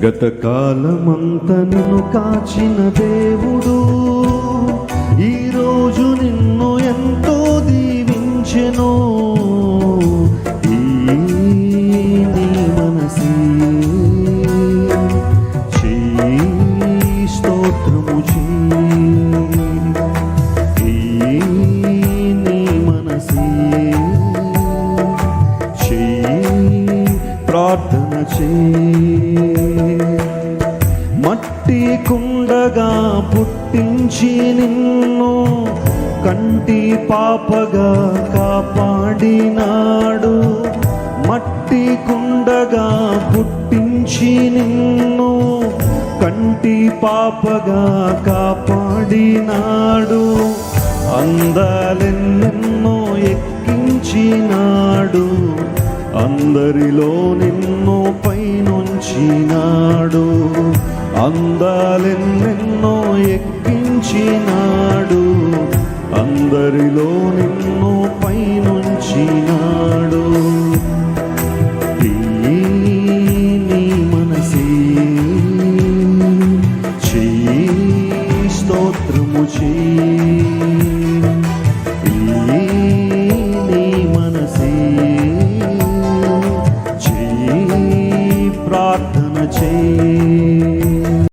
గతకాలమంత నిన్ను కాచిన దేవుడు ఈరోజు నిన్ను ఎంతో దీవించెను. ఈ నీ మనసి స్తోత్రము ఈ నీ మనసి ప్రార్థన మట్టి కుండగా పుట్టించి నిన్ను కంటి పాపగా కాపాడినాడు. మట్టి కుండగా పుట్టించి నిన్ను కంటి పాపగా కాపాడినాడు. అందాలెన్నెన్నో ఎక్కించినాడు, అందరిలో నిన్ను పైనుంచినాడు. అందాలెన్నెన్నో ఎక్కించినాడు, అందరిలో నిన్ను పైనుంచినాడు.